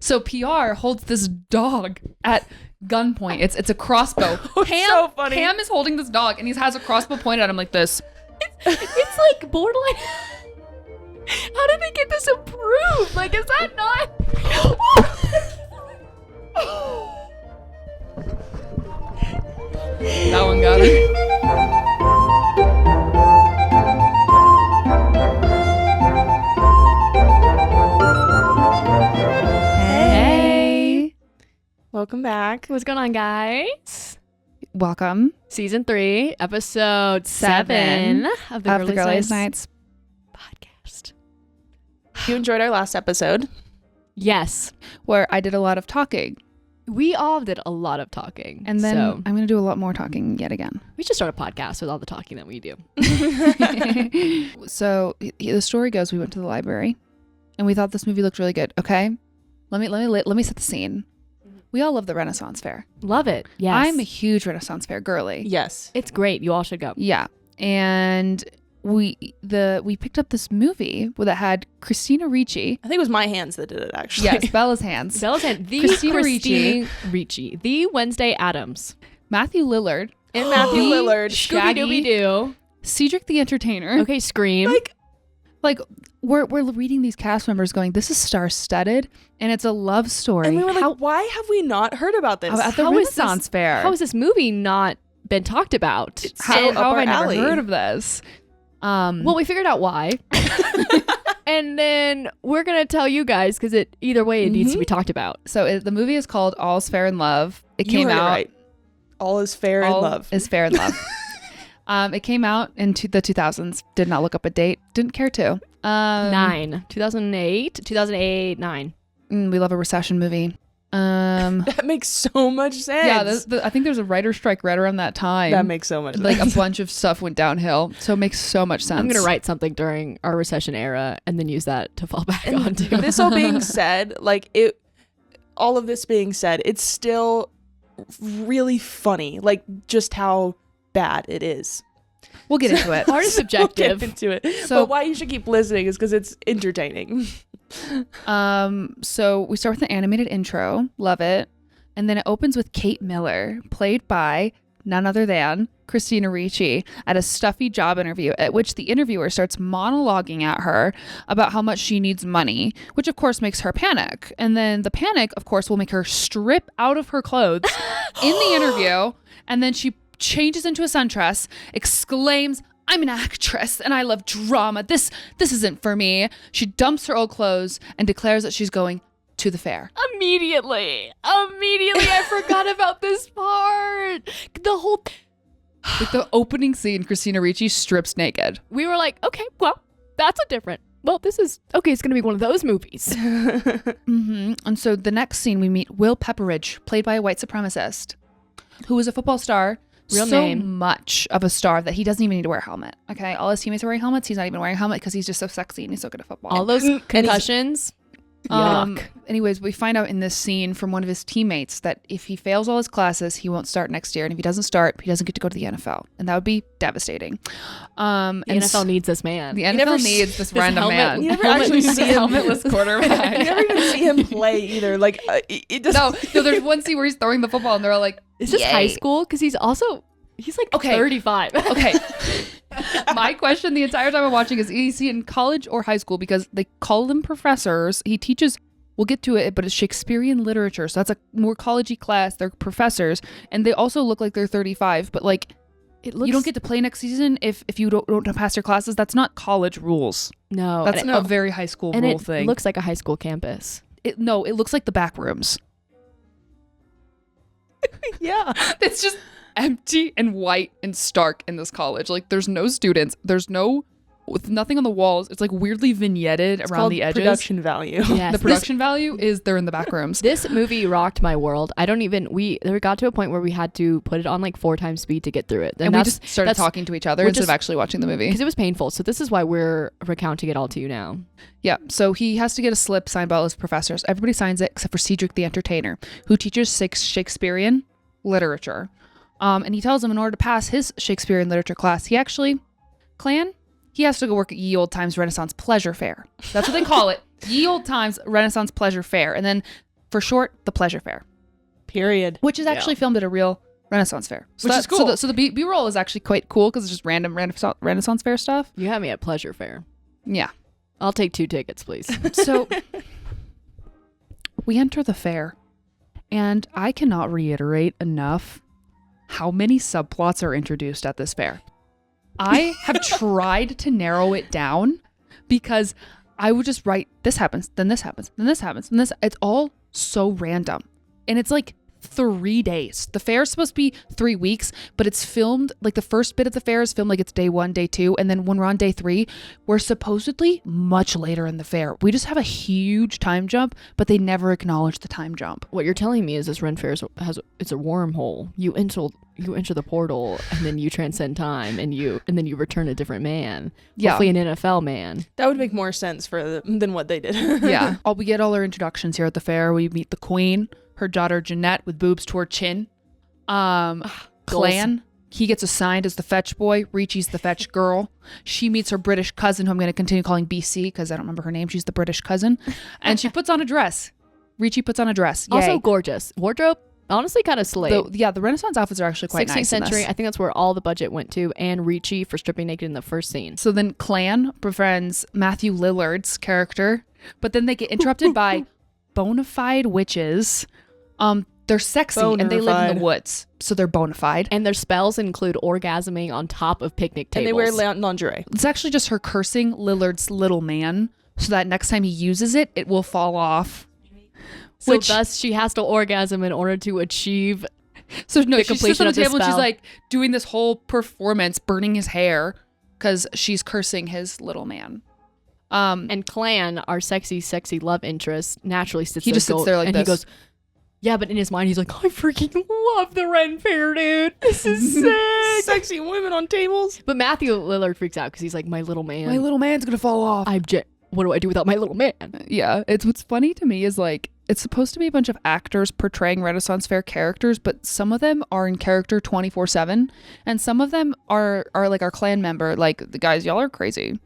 So PR holds this dog at gunpoint. It's a crossbow. So funny. Cam is holding this dog and he has a crossbow pointed at him like this. It's like borderline. How did they get this approved? Like, is that not? That one got her. Hey. Welcome back. What's going on, guys? Welcome. Season 3, episode 7 of the Girlies Nights podcast. You enjoyed our last episode. Yes. where I did a lot of talking. We all did a lot of talking. And then so I'm going to do a lot more talking yet again. we should start a podcast with all the talking that we do. So the story goes, we went to the library and we thought this movie looked really good. Okay. Let me set the scene. We all love the Renaissance Fair. Love it. Yes. I'm a huge Renaissance Fair girly. Yes. It's great. You all should go. Yeah. And we picked up this movie that had Christina Ricci. I think it was my hands that did it, actually. Yes, Bella's hands. Bella's hand. The Christina Ricci. The Wednesday Addams. Matthew Lillard. And Matthew Lillard. Scooby-Dooby-Doo. Cedric the Entertainer. Okay, Scream. Like we're reading these cast members going, this is star-studded and it's a love story. And we were like, why have we not heard about this? At the How is Renaissance Fair. How has this movie not been talked about? How up have our I never alley. heard of this? Well, we figured out why. And then we're going to tell you guys because either way, it needs to be talked about. So the movie is called All's Fair in Love. It You came heard it out. right. All is fair in All love. is fair in love. It came out in the 2000s. Did not look up a date. Didn't care to. 2008, 9. We love a recession movie. That makes so much sense. Yeah, I think there's a writer's strike right around that time. That makes so much sense. like a bunch of stuff went downhill. So it makes so much sense. I'm going to write something during our recession era and then use that to fall back onto. This all being said, all of this being said, it's still really funny. Like, just how bad it is. We'll get into it. Art is subjective. We'll get into it. So- but why you should keep listening is because it's entertaining. So we start with an animated intro. Love it. And then it opens with Kate Miller, played by none other than Christina Ricci, at a stuffy job interview, at which the interviewer starts monologuing at her about how much she needs money, which of course makes her panic. And then the panic, of course, will make her strip out of her clothes in the interview. And then she changes into a sundress, exclaims, "I'm an actress and I love drama. This isn't for me." She dumps her old clothes and declares that she's going to the fair. Immediately, I forgot about this part. The whole... Like the opening scene, Christina Ricci strips naked. We were like, okay, well, that's a different... Well, this is... Okay, it's going to be one of those movies. And so the next scene, we meet Will Pepperidge, played by a white supremacist, who is a football star. Real so name. much of a star that he doesn't even need to wear a helmet. Okay, all his teammates are wearing helmets. He's not even wearing a helmet because he's just so sexy and he's so good at football. All those concussions. Yuck. Anyways, we find out in this scene from one of his teammates that if he fails all his classes, he won't start next year. And if he doesn't start, he doesn't get to go to the NFL. And that would be devastating. The NFL needs this man. The NFL needs this random man. You never actually see him. Helmetless quarterback. You never even see him play either. Like, it doesn't. No, there's one scene where he's throwing the football and they're all like, Is this "Yay." high school? Because he's like Okay. 35. Okay. My question the entire time I'm watching is he in college or high school? Because they call them professors. He teaches, we'll get to it, but it's Shakespearean literature. So that's a more college-y class. They're professors. And they also look like they're 35. But like, It looks... you don't get to play next season if you don't pass your classes. That's not college rules. No. That's and a very high school and rule it thing. looks like a high school campus. It looks like the back rooms. Yeah. It's just empty and white and stark in this college. Like there's no students. There's with nothing on the walls. It's like weirdly vignetted It's around called the edges. production value. Yes. The production value is they're in the back rooms. This movie rocked my world. There got to a point where we had to put it on like 4 times speed to get through it. And we just started talking to each other instead of actually watching the movie. Because it was painful. So this is why we're recounting it all to you now. Yeah. So he has to get a slip signed by all his professors. Everybody signs it except for Cedric the Entertainer, who teaches Shakespearean literature. And he tells him in order to pass his Shakespearean literature class, he has to go work at Ye Old Times Renaissance Pleasure Fair. That's what they call it. Ye Old Times Renaissance Pleasure Fair. And then For short, the pleasure fair, Period. which is actually filmed at a real Renaissance fair. So Which is cool. So the B-roll is actually quite cool because it's just random Renaissance fair stuff. You have me at pleasure fair. Yeah. I'll take 2 tickets, please. So we enter the fair, and I cannot reiterate enough how many subplots are introduced at this fair. I have tried to narrow it down because I would just write, this happens, then this happens, then this happens, and this. It's all so random. And it's like 3 days. The fair is supposed to be 3 weeks, but it's filmed, like the first bit of the fair is filmed like it's day 1, day 2. And then when we're on day 3, we're supposedly much later in the fair. We just have a huge time jump, but they never acknowledge the time jump. What you're telling me is this Ren Fair it's a wormhole. You enter the portal and then you transcend time and then you return a different man. Yeah. Hopefully an NFL man. That would make more sense than what they did. Yeah. We get all our introductions here at the fair. We meet the queen, her daughter Jeanette with boobs to her chin. Clan, he gets assigned as the fetch boy. Ricci's the fetch girl. She meets her British cousin, who I'm going to continue calling BC because I don't remember her name. She's the British cousin. And she puts on a dress. Ricci puts on a dress. Yay. Also gorgeous. Wardrobe, honestly kind of slayed. The Renaissance outfits are actually quite 16th nice. century, I think that's where all the budget went to, and Ricci for stripping naked in the first scene. So then Clan befriends Matthew Lillard's character, but then they get interrupted by bona fide witches. They're sexy and they live in the woods, so they're bona fide. And their spells include orgasming on top of picnic tables. And they wear lingerie. It's actually just her cursing Lillard's little man, so that next time he uses it, it will fall off. So thus she has to orgasm in order to achieve So no, the she sits completion on the of the table and she's spell. like doing this whole performance, burning his hair because she's cursing his little man. And Clan, our sexy love interest, naturally sits He there just sits there like and this. he goes, yeah, but in his mind he's like, I freaking love the Ren Fair, dude. This is sick. Sexy women on tables. But Matthew Lillard freaks out because he's like, my little man. My little man's gonna fall off. What do I do without my little man? Yeah, it's what's funny to me is like it's supposed to be a bunch of actors portraying Renaissance Fair characters, but some of them are in character 24/7, and some of them are like our clan member, like the guys, y'all are crazy.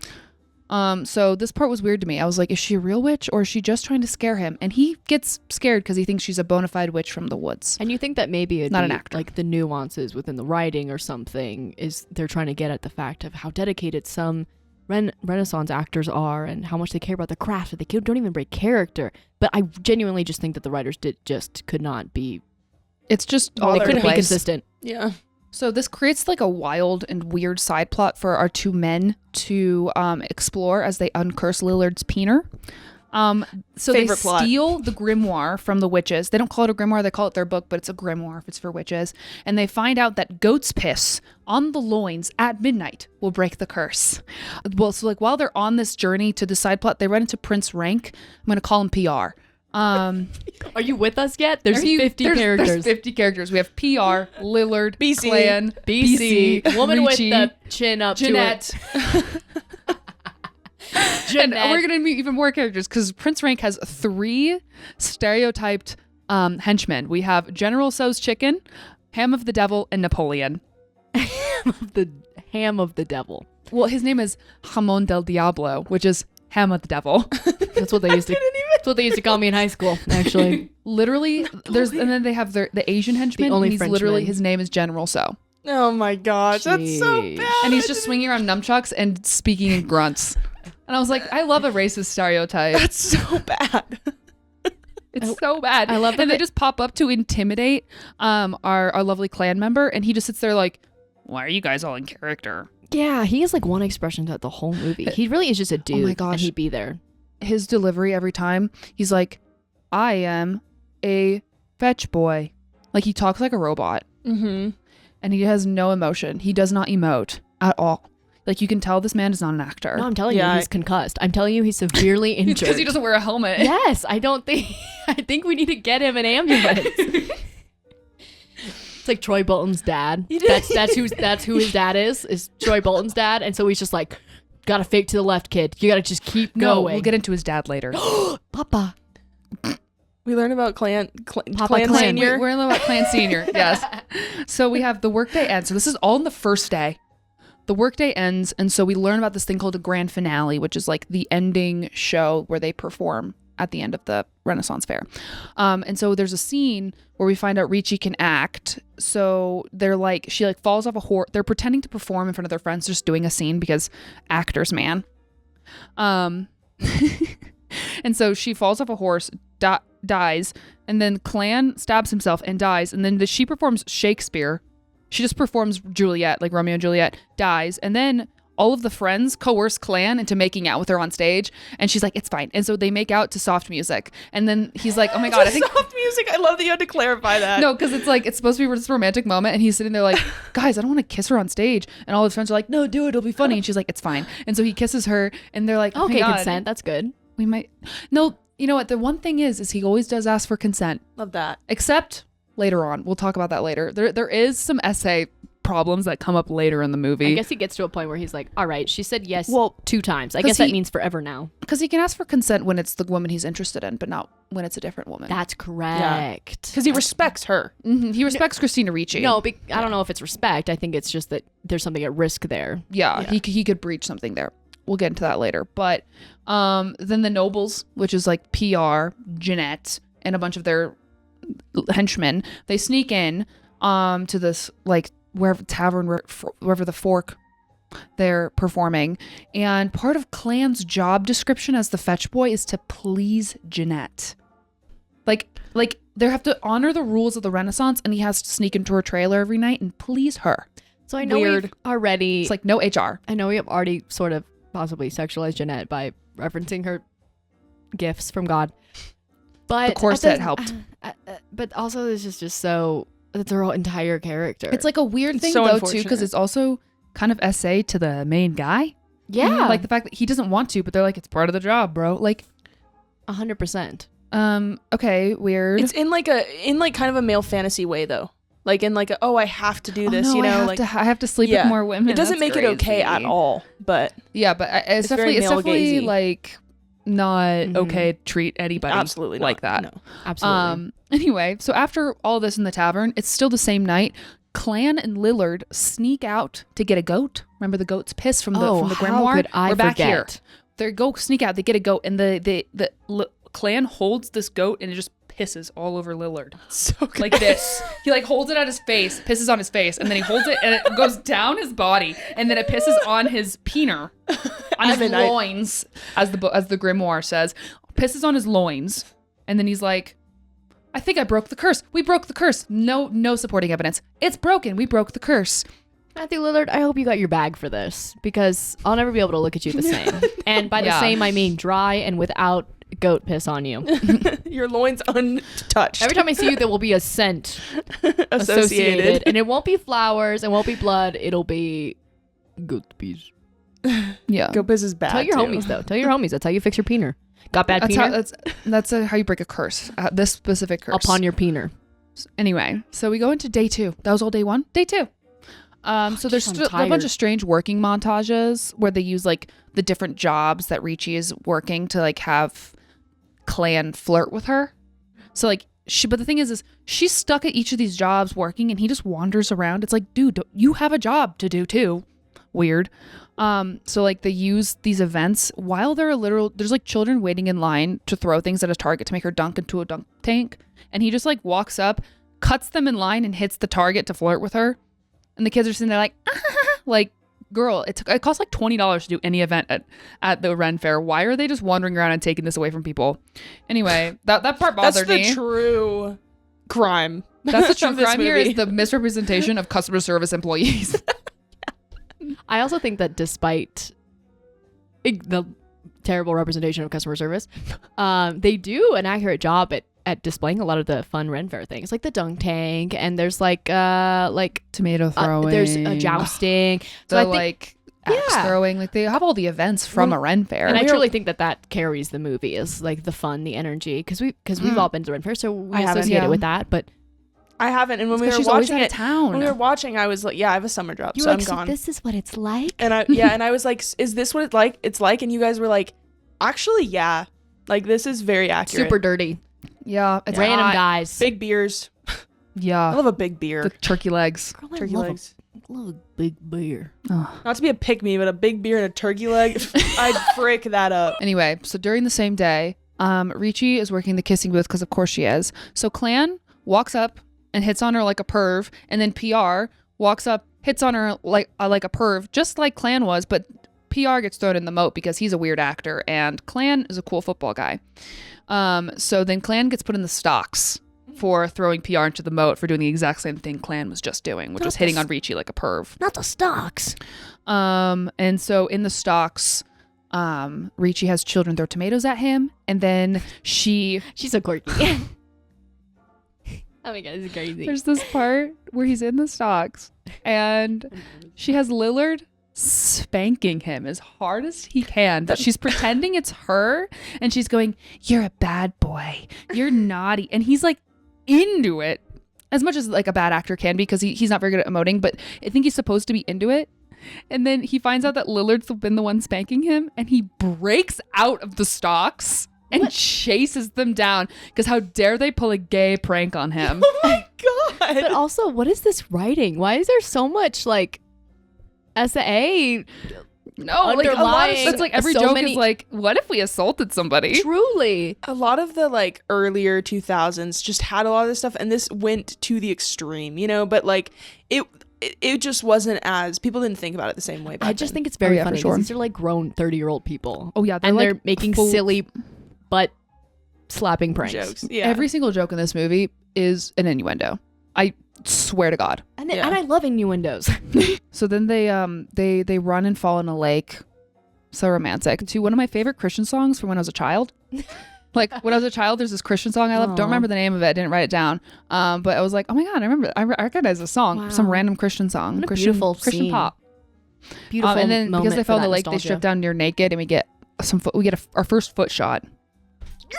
So this part was weird to me. I was like, is she a real witch or is she just trying to scare him? And he gets scared because he thinks she's a bona fide witch from the woods. And you think that maybe it'd Not be an actor. like the nuances within the writing or something is they're trying to get at the fact of how dedicated some Renaissance actors are and how much they care about the craft, but they don't even break character. But I genuinely just think that the writers could not be. It's just Well, all They over couldn't the be place. consistent. Yeah. So this creates like a wild and weird side plot for our two men to explore as they uncurse Lillard's peener. So Favorite they plot. steal the grimoire from the witches. They don't call it a grimoire, they call it their book, but it's a grimoire if it's for witches. And they find out that goat's piss on the loins at midnight will break the curse. Well, so like while they're on this journey to the side plot, they run into Prince Rank. I'm going to call him PR. Are you with us yet? There's Are you- 50 there's characters. 50 characters. We have PR, Lillard, BC, Clan, BC, woman Ricci, with the chin up Jeanette. to it. And we're going to meet even more characters because Prince Rank has 3 stereotyped henchmen. We have General So's Chicken, Ham of the Devil, and Napoleon. The ham of the devil. Well, his name is Jamon del Diablo, which is Ham of the Devil. That's what they used to. That's what they used to call me in high school. Actually, Literally, there's and then they have the Asian henchman. The only and he's literally Frenchman. his name is General So, Oh my gosh, that's so Jeez. bad. and he's just swinging around nunchucks and speaking in grunts. And I was like, I love a racist stereotype. That's so bad. It's so bad. I love that and they they- just pop up to intimidate our lovely clan member, and he just sits there like, why are you guys all in character? yeah, he has like one expression throughout the whole movie. He really is just a dude. my gosh. and he'd be there. His delivery every time, he's like, I am a fetch boy. Like he talks like a robot, Mm-hmm. and he has no emotion. He does not emote at all. Like you can tell this man is not an actor. No, I'm telling Yeah, you, he's concussed. I'm telling you, he's severely injured. Because he doesn't wear a helmet. Yes, I think we need to get him an ambulance. It's like Troy Bolton's dad. That's who his dad is Troy Bolton's dad, and so he's just like, gotta fake to the left, kid. You gotta just keep No, going. we'll get into his dad later. Papa. We learn about Clan Papa Clan Clan. Senior. We're in about Clan Senior. Yes. So we have the workday ends. So this is all in the first day. The workday ends, and so we learn about this thing called a grand finale, which is like the ending show where they perform at the end of the Renaissance Fair. And so there's a scene where we find out Ricci can act. So she like falls off a horse. They're pretending to perform in front of their friends, just doing a scene because actors, man. And so she falls off a horse, dies, and then Clan stabs himself and dies. And then she performs Shakespeare. She just performs Juliet, like Romeo and Juliet, dies. And then all of the friends coerce Clan into making out with her on stage. And she's like, it's fine. And so they make out to soft music. And then he's like, oh my God, I think soft music. I love that you had to clarify that. No, because it's like, it's supposed to be this romantic moment. And he's sitting there like, guys, I don't want to kiss her on stage. And all his friends are like, no, do it. It'll be funny. And she's like, it's fine. And so he kisses her and they're like, oh Okay, my God, consent. That's good. we might. No, you know what? The one thing is he always does ask for consent. Love that. Except later on. We'll talk about that later. There is some essay problems that come up later in the movie. I guess he gets to a point where he's like, all right, she said yes 2 times. I 'cause guess that means forever now. Because he can ask for consent when it's the woman he's interested in, but not when it's a different woman. That's correct. Because he respects her. Mhm. He respects Christina Ricci. No, I don't know if it's respect. I think it's just that there's something at risk there. Yeah. He could breach something there. We'll get into that later. But then the nobles, which is like PR, Jeanette, and a bunch of their henchmen, they sneak in to this like wherever tavern, wherever the Fork they're performing. And part of Clan's job description as the fetch boy is to please Jeanette. Like they have to honor the rules of the Renaissance, and he has to sneak into her trailer every night and please her. So I know we've already... It's like no HR. I know we have already sort of possibly sexualized Jeanette by referencing her gifts from God. But the corset helped. But also this is just so... That's her whole entire character. It's like a weird thing so though too, unfortunate. because it's also kind of essay to the main guy. Yeah. Like the fact that he doesn't want to, but they're like, it's part of the job, bro. Like 100%. Okay, weird. It's in kind of a male fantasy way though. Like in like I have to do this, no, you know, I have to sleep with more women. It doesn't That's make it okay crazy. at all, but Yeah, but it's very definitely male-gazy. like not okay to treat anybody absolutely like not. that. No. Absolutely. Anyway, so after all this in the tavern, it's still the same night. Clan and Lillard sneak out to get a goat. Remember the goat's piss from the grimoire? How could I We're back here. forget? They go sneak out. They get a goat, and the Clan holds this goat, and it just pisses all over Lillard. So good. Like this. He like holds it at his face, pisses on his face, and then he holds it, and it goes down his body, and then it pisses on his peener, on his loins, as the grimoire says, pisses on his loins, and then he's like, I think I broke the curse. We broke the curse. No supporting evidence. It's broken. We broke the curse. Matthew Lillard, I hope you got your bag for this because I'll never be able to look at you the same. And by the Yeah. same, I mean dry and without goat piss on you. Your loins untouched. Every time I see you, there will be a scent associated. and it won't be flowers, it won't be blood, it'll be goat piss. Yeah. Goat piss is bad. Tell your too. homies though. Tell your homies. That's how you fix your peener. Got bad peener? That's how you break a curse. This specific curse. Upon your peener. Anyway, so we go into day 2. That was all day 1. Day 2. So there's I'm still a bunch tired. of strange working montages where they use like the different jobs that Ricci is working to like have Clan flirt with her. So like but the thing is she's stuck at each of these jobs working, and he just wanders around. It's like, dude, you have a job to do too. Weird. So like they use these events while there's like children waiting in line to throw things at a target to make her dunk into a dunk tank, and he just like walks up, cuts them in line, and hits the target to flirt with her. And the kids are sitting there like, like, girl, it costs like $20 to do any event at the Ren Fair. Why are they just wandering around and taking this away from people? Anyway, that part bothered me. That's the true crime. That's the true of this crime here movie. is the misrepresentation of customer service employees. I also think that despite the terrible representation of customer service, they do an accurate job at displaying a lot of the fun Ren Fair things, like the dunk tank, and there's like Tomato throwing. there's jousting. So the I think, like axe throwing. Like they have all the events from a Ren Fair. and I truly think that carries the movie is like the fun, the energy, because we've all been to Ren Fair, so we I haven't. associate Yeah. it with that. But I haven't, and when we were she's always watching out it, of town. when we were watching, I was like, yeah, I have a summer job, so I'm gone. this is what it's like. And I was like, is this what it's like? And you guys were like, actually, yeah, like this is very accurate. Super dirty, Yeah, it's random hot. guys. Big beers. I Yeah, love a big beer. the turkey legs. Girl, I Turkey love legs. I love a big beer. Oh. Not to be a pick me, but a big beer and a turkey leg, I'd frick that up. Anyway, so during the same day, Ricci is working the kissing booth because of course she is. So Clan walks up and hits on her like a perv, and then PR walks up, hits on her like a perv, just like Clan was, but PR gets thrown in the moat because he's a weird actor and Clan is a cool football guy. So then Clan gets put in the stocks for throwing PR into the moat for doing the exact same thing Clan was just doing, which was hitting on Ricci like a perv. Not the stocks. And so in the stocks, Ricci has children throw tomatoes at him, and then she's so quirky. Oh my god, this is crazy. There's this part where he's in the stocks and she has Lillard spanking him as hard as he can, but she's pretending it's her and she's going, "You're a bad boy, you're naughty," and he's like into it as much as like a bad actor can be, because he's not very good at emoting, but I think he's supposed to be into it. And then he finds out that Lillard's been the one spanking him, and he breaks out of the stocks and chases them down, because how dare they pull a gay prank on him. Oh my god. But also, what is this writing? Why is there so much like SA? No, like a lot of it's like every so joke many- is like, what if we assaulted somebody? Truly. A lot of the like earlier 2000s just had a lot of this stuff, and this went to the extreme, you know, but like it just wasn't as, people didn't think about it the same way back I just then. think it's very yeah, for funny sure. because these are like grown 30-year-old people. Oh yeah, And like they're making full- silly butt slapping pranks. jokes. Yeah. Every single joke in this movie is an innuendo. I swear to God. And Yeah. and I love innuendos. So then they run and fall in a lake. So romantic. To one of my favorite Christian songs from when I was a child. Like when I was a child, there's this Christian song I love. Don't Aw. remember the name of it. I didn't write it down. But I was like, oh my God, I remember. I recognize the song. Wow. Some random Christian song. What a Christian, beautiful Christian scene. pop. Beautiful And then because moment they fell for in the that lake, they nostalgia. strip down near naked, and we get our first foot shot.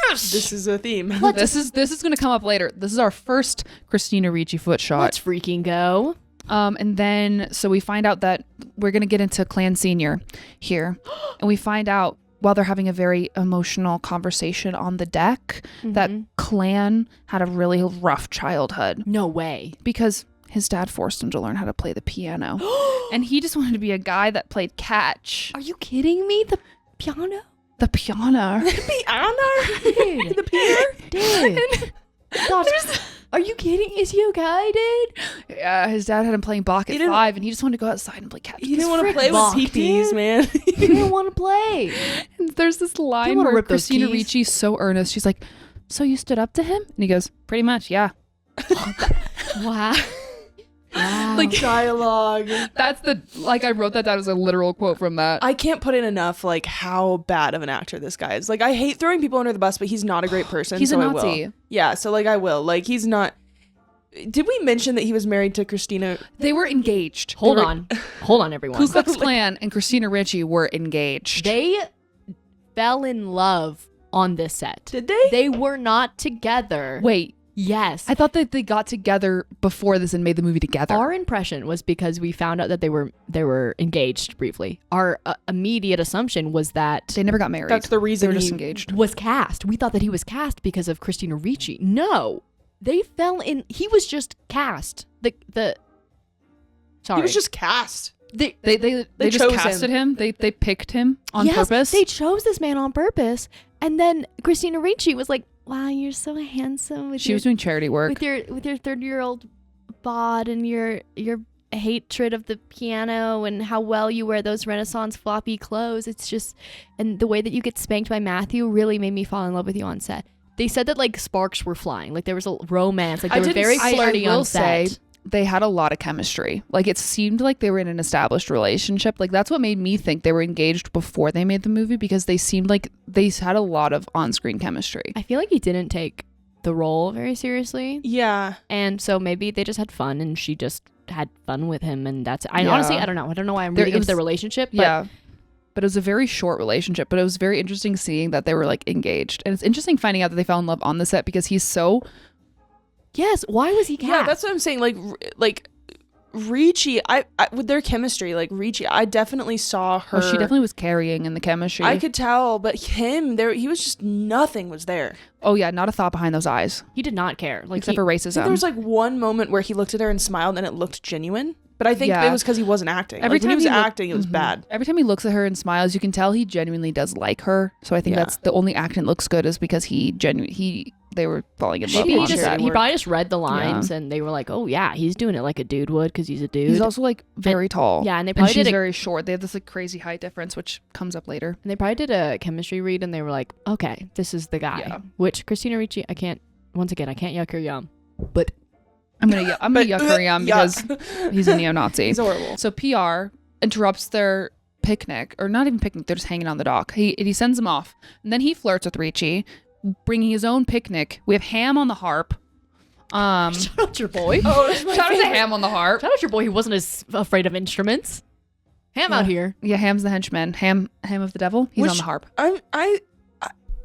Yes! This is a theme. This is going to come up later. This is our first Christina Ricci foot shot. Let's freaking go. And then so we find out that we're going to get into Clan Senior here, and we find out while they're having a very emotional conversation on the deck that Clan had a really rough childhood No way. because his dad forced him to learn how to play the piano, and he just wanted to be a guy that played catch. Are you kidding me? The piano? The piano. Dude. The piano? Dude. Gosh, are you kidding? Is he okay, dude? Yeah, his dad had him playing Bach He at didn't- 5, and he just wanted to go outside and play catch. You didn't want to frick play with Bach, PPs, dude. man. He didn't want to play. And there's this line wanna where rip those Christina keys? Ricci's so earnest. She's like, "So you stood up to him?" And he goes, "Pretty much, yeah." Wow. Wow. Like dialogue. That's I wrote that down as a literal quote from that. I can't put in enough like how bad of an actor this guy is. Like I hate throwing people under the bus, but he's not a great person. He's so a I will. Nazi. Yeah, so like I will. Like he's not. Did we mention that he was married to Christina? They were engaged. Hold on, everyone. Ku Klux Klan and Christina Ricci were engaged. They fell in love on this set. Did they? They were not together. Wait, Yes. I thought that they got together before this and made the movie together. Our impression was because we found out that they were engaged briefly. Our immediate assumption was that They never got married. That's the They reason were just he engaged. was cast. We thought that he was cast because of Christina Ricci. No, they fell in. He was just cast. Sorry, He was just cast. They They just chose casted him. They picked him on yes, purpose. They chose this man on purpose, and then Christina Ricci was like, "Wow, you're so handsome with She was doing charity work. with your 30-year-old bod and your hatred of the piano and how well you wear those Renaissance floppy clothes. It's just, and the way that you get spanked by Matthew really made me fall in love with you on set." They said that like sparks were flying, like there was a romance, like they were very flirty I will on set. say they had a lot of chemistry. Like it seemed like they were in an established relationship. Like that's what made me think they were engaged before they made the movie, because they seemed like they had a lot of on-screen chemistry. I feel like he didn't take the role very seriously, Yeah. and so maybe they just had fun, and she just had fun with him, and that's. Yeah. Honestly, I don't know. I don't know why I'm There- reading it into their was- relationship. But Yeah. But it was a very short relationship, but it was very interesting seeing that they were like engaged. And it's interesting finding out that they fell in love on the set, because he's so yes, why was he cast? Yeah, that's what I'm saying. Like Ricci, I with their chemistry, like Ricci, I definitely saw her. she definitely was carrying in the chemistry. I could tell, but he was just, nothing was there. Oh yeah, not a thought behind those eyes. He did not care. Like Except he, for I think racism. there was like one moment where he looked at her and smiled, and it looked genuine. But I think Yeah. it was because he wasn't acting. Every Like, when time he was he look- acting, it was Mhm. bad. Every time he looks at her and smiles, you can tell he genuinely does like her. So I think Yeah. that's the only acting that looks good is because they were falling in love. Maybe Maybe he on set. he probably just read the lines and they were like, oh yeah, he's doing it like a dude would because he's a dude. He's also like very tall. yeah, and they And probably she's did very short. They have this like crazy height difference, which comes up later. a chemistry read and they were like, okay, this is the guy. Yeah. Which Christina Ricci, I can't yuck her yum, but I'm gonna yuck her yum because he's a neo-Nazi. He's horrible. So PR interrupts their picnic, or not even picnic, they're just hanging on the dock. He sends them off, and then he flirts with Ricci, bringing his own picnic. We have Ham on the harp. shout out your boy. Oh, that's my Shout out to favorite. Ham on the harp. Shout out your boy who wasn't as afraid of instruments. Ham out here. Yeah, Ham's the henchman. Ham of the devil. He's on the harp.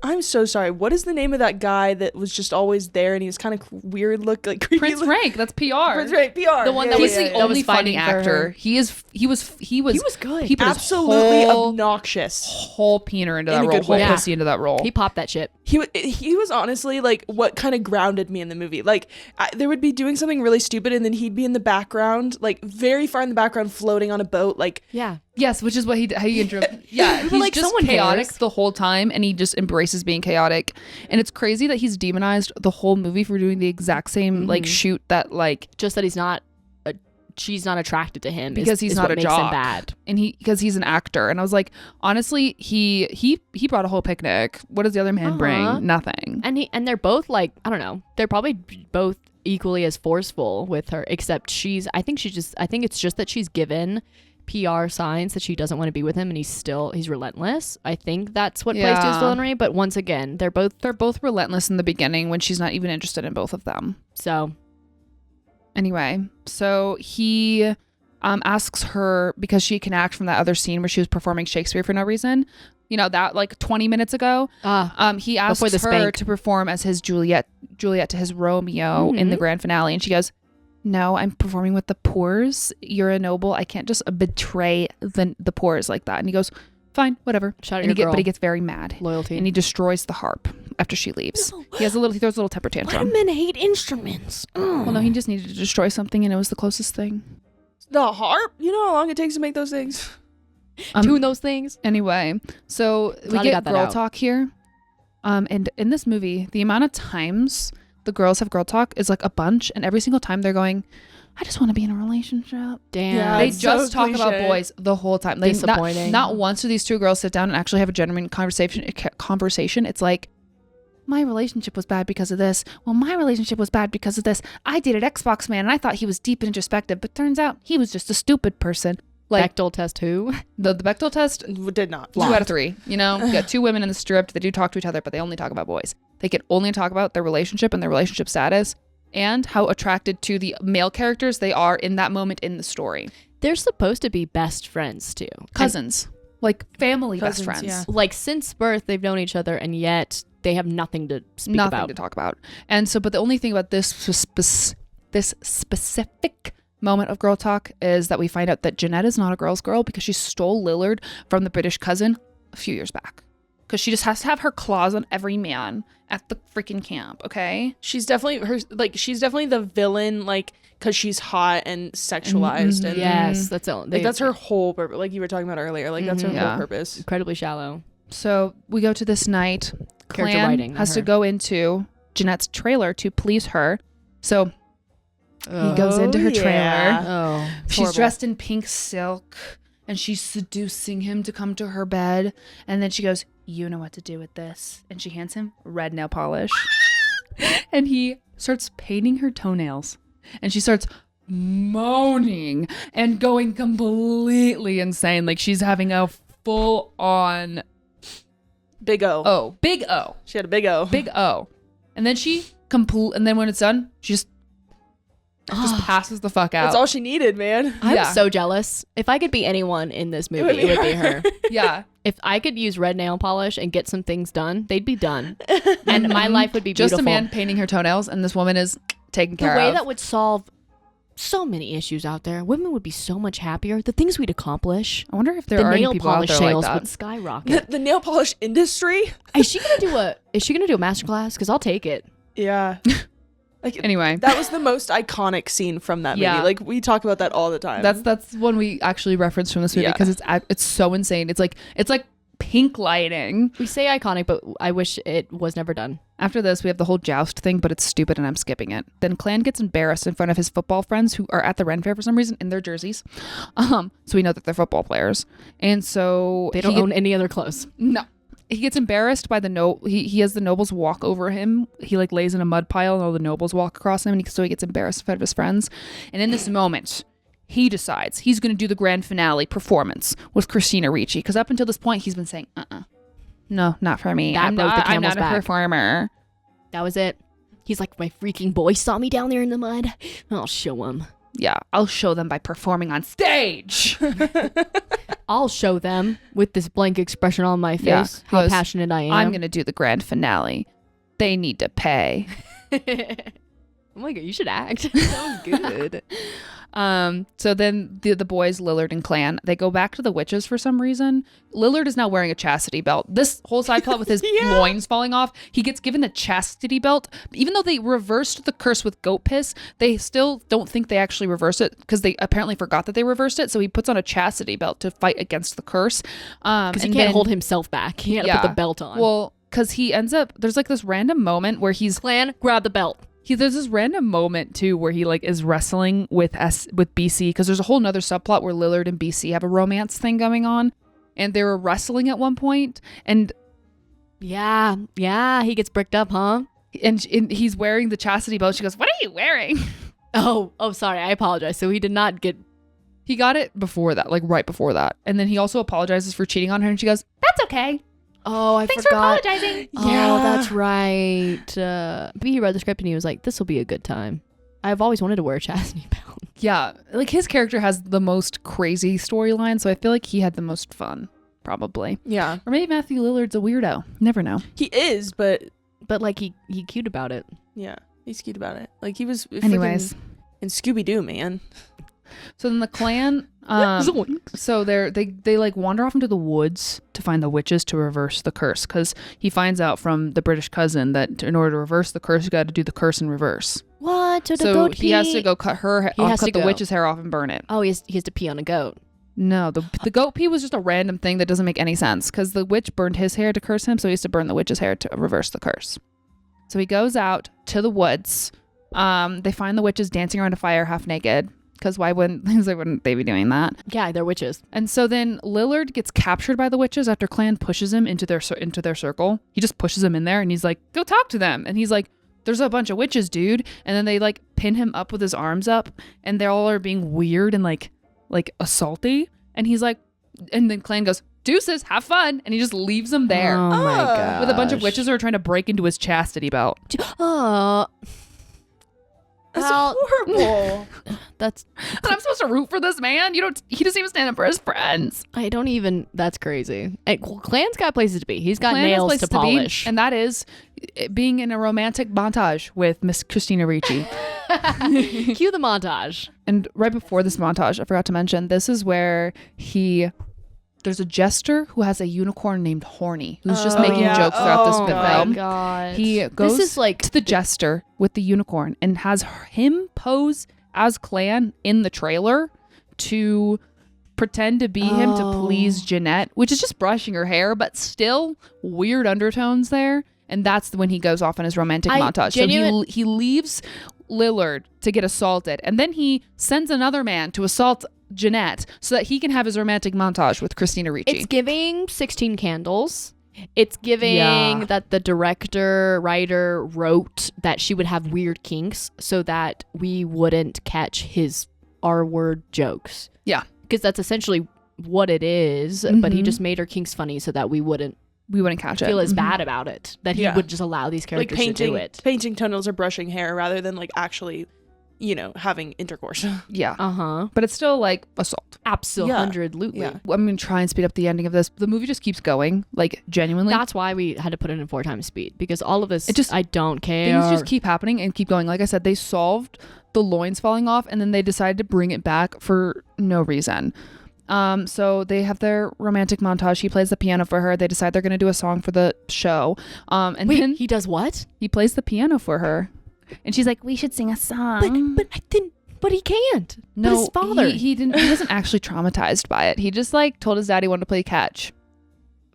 I'm so sorry. What is the name of that guy that was just always there and he was kind of weird look, like creepy Prince look? Rank. That's PR. Prince Rank, PR. The one Yeah, that He's was yeah, the yeah. that only was fighting funny for actor. her. He was good. He put his Absolutely whole obnoxious. peener into In that a role, good whole way. Yeah. pussy into that role. He popped that shit. He was honestly like what kind of grounded me in the movie. Like they would be doing something really stupid and then he'd be in the background, like very far in the background, floating on a boat. Like Yeah. Yes, which is what how you yeah, We were he's like, just someone chaotic cares. the whole time, and he just embraces being chaotic. And it's crazy that he's demonized the whole movie for doing the exact same like shoot that like, Just that she's not attracted to him because he's not what a makes jock. him bad. and because he's an actor. And I was like, honestly, he brought a whole picnic. What does the other man Uh-huh. bring? Nothing. And they're both like, I don't know, they're probably both equally as forceful with her, except I think it's just that she's given PR signs that she doesn't want to be with him and he's relentless. I think that's what plays to his Yeah. villainy, but once again, they're both relentless in the beginning when she's not even interested in both of them. so Anyway, so he asks her, because she can act from that other scene where she was performing Shakespeare for no reason, you know, that like 20 minutes ago. He asks Before the her spank. to perform as his Juliet to his Romeo in the grand finale, and she goes, "No, I'm performing with the Poors. You're a noble. I can't just betray the Poors like that." And he goes, "Fine, whatever." shout out And your girl. but he gets very mad, Loyalty. and he destroys the harp after she leaves. No. He throws a little temper tantrum. men hate instruments. Well, no, he just needed to destroy something, and it was the closest thing. the harp. You know how long it takes to make those things? Doing those things. Anyway, so we Glad I get got that girl out. talk here. And in this movie, the amount of times the girls have girl talk is like a bunch, and every single time they're going, "I just want to be in a relationship." Damn. Yeah, They it's just so talk about cliche. boys the whole time. They Disappointing. not once do these two girls sit down and actually have a genuine conversation. It's like, my relationship was bad because of this. Well, my relationship was bad because of this. I dated Xbox Man and I thought he was deep and introspective, but turns out he was just a stupid person. Like Bechdel test who? the Bechdel test, Did not. 2 out of 3. You know, you got 2 women in the strip. They do talk to each other, but they only talk about boys. They can only talk about their relationship and their relationship status and how attracted to the male characters they are in that moment in the story. They're supposed to be best friends too. Cousins, like family best Cousins, friends. yeah. And, like since birth, they've known each other, and yet they have nothing to speak Nothing about. to talk about. And so, but the only thing about this specific moment of girl talk is that we find out that Jeanette is not a girl's girl because she stole Lillard from the British cousin a few years back. Because she just has to have her claws on every man at the freaking camp, okay? She's definitely she's definitely the villain, like, because she's hot and sexualized, and Yes, that's all. like, that's her whole purpose. Like you were talking about earlier, like that's her Yeah. whole purpose. incredibly shallow. So we go to this night. Character Clan writing, has not to her. go into Jeanette's trailer to please her. So he goes into her trailer. Oh, She's dressed in pink silk and she's seducing him to come to her bed. And then she goes, "You know what to do with this." And she hands him red nail polish. And he starts painting her toenails. And she starts moaning and going completely insane. Like she's having a full on Big O. big O. She had a big O. Big O. And then and then when it's done, she just passes the fuck out. That's all she needed, man. I'm Yeah. so jealous. If I could be anyone in this movie, would be it would be her. Yeah. If I could use red nail polish and get some things done, they'd be done, and my life would be Just beautiful. a man painting her toenails, and this woman is taken The care way of. that would solve so many issues out there. Women would be so much happier. The things we'd accomplish. I wonder if there The are any nail people out polish there like sales that. would skyrocket. The nail polish industry. Is she gonna do a master class? Because I'll take it. Yeah. Like Anyway, that was the most iconic scene from that movie. Yeah. Like we talk about that all the time. that's one we actually reference from this movie Yeah. because it's so insane. It's like pink lighting. We say iconic, but I wish it was never done. After this, we have the whole joust thing, but it's stupid and I'm skipping it. Then Clan gets embarrassed in front of his football friends who are at the Ren Fair for some reason in their jerseys. So we know that they're football players. And so They don't own any other clothes. No. He gets embarrassed by he has the nobles walk over him. He like lays in a mud pile and all the nobles walk across him, and so he gets embarrassed in front of his friends. And in this moment, he decides he's going to do the grand finale performance with Christina Ricci, because up until this point he's been saying, no, not for me. That broke the I'm camel's not a back. performer. That was it. He's like, my freaking boys saw me down there in the mud. I'll show them. Yeah, I'll show them by performing on stage. I'll show them with this blank expression on my face Yeah, how goes, passionate I am. I'm going to do the grand finale. They need to pay. Oh my god, you should act. That was good. So then the boys, Lillard and Clan, they go back to the witches for some reason. Lillard is now wearing a chastity belt. This whole side plot with his Yeah. loins falling off, he gets given a chastity belt. Even though they reversed the curse with goat piss, they still don't think they actually reversed it because they apparently forgot that they reversed it. So he puts on a chastity belt to fight against the curse. Because he can't hold himself back. He had to put the belt on. Well, because he ends up, there's like this random moment where Clan, grab the belt. there's this random moment too where he like is wrestling with BC, because there's a whole nother subplot where Lillard and BC have a romance thing going on, and they were wrestling at one point, and Yeah, he gets bricked up, huh? and he's wearing the chastity belt. She goes, "What are you wearing?" Oh, sorry, I apologize. So he did not get... He got it before that, like right before that, and then he also apologizes for cheating on her, and she goes, "That's okay. Oh, I Thanks forgot. for apologizing." Oh, that's right. He read the script and he was like, this will be a good time. I've always wanted to wear a chastity belt. Yeah, like his character has the most crazy storyline, so I feel like he had the most fun, probably. Yeah. Or maybe Matthew Lillard's a weirdo. Never know. He is, but But like he cute about it. yeah, he's cute about it. Like he was Anyways. freaking in Scooby-Doo, man. So then the clan, so they like wander off into the woods to find the witches to reverse the curse, because he finds out from the British cousin that in order to reverse the curse, you got to do the curse in reverse. What? So the So goat he has to pee- go cut to the go. witch's hair off and burn it. Oh, he has to pee on a goat. No, the goat pee was just a random thing that doesn't make any sense, because the witch burned his hair to curse him, so he has to burn the witch's hair to reverse the curse. So he goes out to the woods. They find the witches dancing around a fire half naked, because why wouldn't they be doing that? Yeah, they're witches. And so then Lillard gets captured by the witches after Clan pushes him into their circle. He just pushes him in there and he's like, "Go talk to them." And he's like, "There's a bunch of witches, dude." And then they like pin him up with his arms up, and they all are being weird and like assaulty. And he's like, and then Clan goes, "Deuces, have fun." And he just leaves him there Oh my Oh. god. with a bunch of witches who are trying to break into his chastity belt. Oh, That's Well- horrible. that's And I'm supposed to root for this man? He doesn't even stand up for his friends. I don't even. That's crazy. Well, Clan's got places to be. He's got Clan has nails places to polish. be, and that is being in a romantic montage with Miss Christina Ricci. Cue the montage. And right before this montage, I forgot to mention, this is where there's a jester who has a unicorn named Horny, who's just making yeah. jokes throughout this Oh film. my God. He goes This is like to the jester with the unicorn and has him pose as Clan in the trailer to pretend to be him to please Jeanette, which is just brushing her hair, but still weird undertones there. And that's when he goes off on his romantic montage. So he leaves Lillard to get assaulted, and then he sends another man to assault Jeanette so that he can have his romantic montage with Christina Ricci. It's giving 16 Candles. It's giving Yeah. that the writer wrote that she would have weird kinks so that we wouldn't catch his R-word jokes. Yeah. Because that's essentially what it is, but he Mhm. just made her kinks funny so that we wouldn't catch it. feel as Mhm. bad about it. That he Yeah. would just allow these Like characters to do it. painting toenails or brushing hair rather than like actually, having intercourse. Yeah. Uh-huh. But it's still like assault. Absolutely. Yeah. I'm going to try and speed up the ending of this. The movie just keeps going, like genuinely. That's why we had to put it in 4 times speed, because all of this, It just- I don't care. Things just keep happening and keep going. Like I said, they solved the loins falling off, and then they decided to bring it back for no reason. So they have their romantic montage. He plays the piano for her. They decide they're going to do a song for the show. And Wait, then he does what? he plays the piano for her. And she's like, we should sing a song. But I didn't. But he can't. But No, his father. he didn't. He wasn't actually traumatized by it. He just like told his dad he wanted to play catch.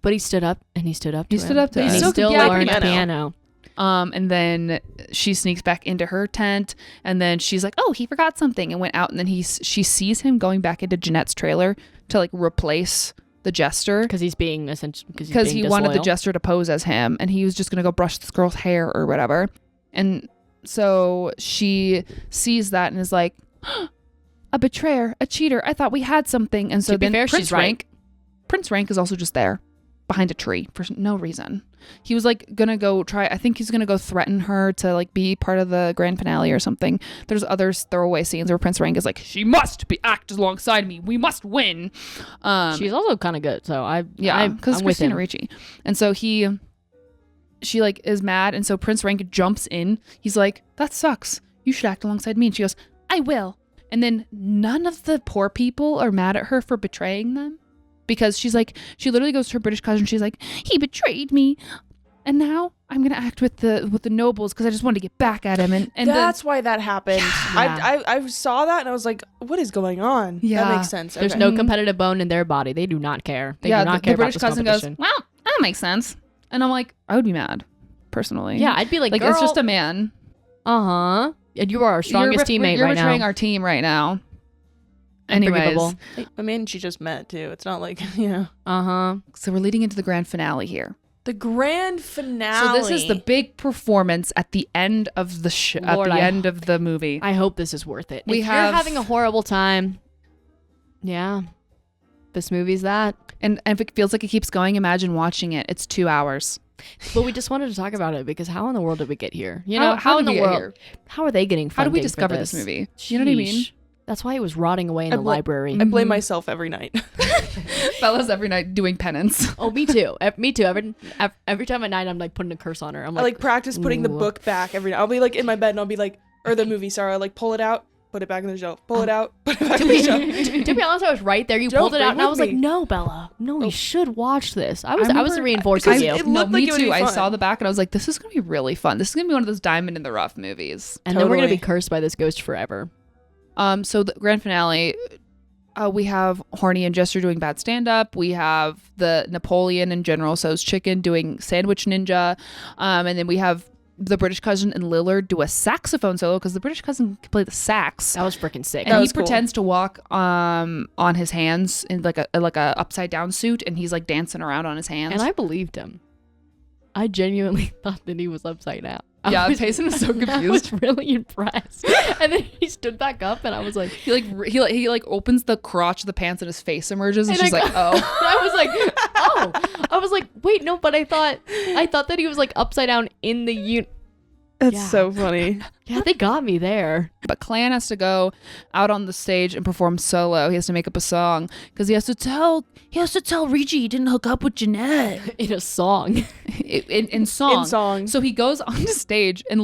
But he stood up and he stood up to He stood up to and him. he So still yeah, learned piano. piano. And then she sneaks back into her tent, and then she's like, oh, he forgot something, and went out. And then she sees him going back into Jeanette's trailer to like replace the jester Because he's being because he wanted the jester to pose as him, and he was just gonna go brush this girl's hair or whatever. And so she sees that and is like, a betrayer, a cheater. I thought we had something. And so To be then fair, Prince she's right. Rank, Prince Rank is also just there behind a tree for no reason. He was like gonna go try. I think he's gonna go threaten her to like be part of the grand finale or something. There's other throwaway scenes where Prince Rank is like, she must be act alongside me. We must win. She's also kind of good. So Because I'm with Christina him. Ricci. And so she like is mad, and so Prince Rank jumps in. He's like, that sucks. You should act alongside me. And she goes, I will. And then none of the poor people are mad at her for betraying them, because she's like, she literally goes to her British cousin. She's like, he betrayed me, and now I'm gonna act with the nobles because I just wanted to get back at him. And That's why that happened. Yeah. I saw that and I was like, what is going on? Yeah. That makes sense. There's Okay. no competitive bone in their body. They do not care. They do not care the British about this cousin goes, competition. well, that makes sense. And I'm like, I would be mad, personally. Yeah, I'd be like, it's just a man. uh-huh. And you are our strongest teammate you're right betraying now. our team right now. Anyways, Unforgivable. I mean, she just met too. It's not like, Uh-huh. so we're leading into the grand finale here. The grand finale. So this is the big performance at the end of the Lord, end of the movie. I hope this is worth it. We If have- you're having a horrible time, yeah, this movie's that. And if it feels like it keeps going, imagine watching it. It's 2 hours. But we just wanted to talk about it because how in the world did we get here? You know, how in did the we get world? here? How are they getting How did we funding for discover this movie? Sheesh. You know what I mean? That's why it was rotting away in I the bla- library. I blame myself every night. Bella's every night doing penance. Oh, me too. Me too. Every time at night, I'm like putting a curse on her. I'm I like, like practice putting the ooh. book back every night. I'll be like in my bed and I'll be like, or the movie, sorry, I'll like pull it out, put it back in the shelf, pull it out, put it back in the shelf. to be honest, I was right there. You Don't pulled it out, bring and I with was like, me. "No, Bella, no, we Oh. should watch this." I was remember- reinforcing because you. it No, looked like me it would too. be I fun. saw the back and I was like, this is going to be really fun. This is going to be one of those diamond in the rough movies. And then we're gonna be Totally. cursed by this ghost forever. So the grand finale, we have Horny and Jester doing bad stand-up. We have the Napoleon and General So's Chicken doing Sandwich Ninja. And then we have the British cousin and Lillard do a saxophone solo because the British cousin can play the sax. That was freaking sick. And That he was cool. pretends to walk on his hands in like a upside down suit, and he's like dancing around on his hands. And I believed him. I genuinely thought that he was upside down. Yeah, Payson was so I confused. was really impressed. And then he stood back up, and I was like, He opens the crotch of the pants and his face emerges, and And she's I like, go- oh. I was like, oh. I was like, wait, no, but I thought that he was like upside down in the That's Yeah. so funny. Yeah, they got me there. But Clan has to go out on the stage and perform solo. He has to make up a song because he has to tell Ricci he didn't hook up with Jeanette In a song. in song. In song. So he goes on the stage and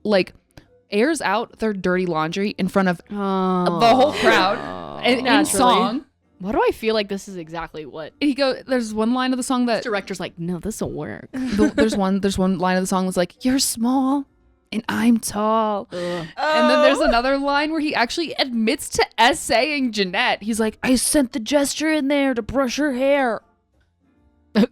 like airs out their dirty laundry in front of Oh. the whole crowd in Naturally. song. Why do I feel like this is exactly what There's one line of the song this that director's like, no, this will work. there's one line of the song that's like, you're small and I'm tall. Ugh. And then there's another line where he actually admits to essaying Jeanette. He's like, I sent the gesture in there to brush her hair.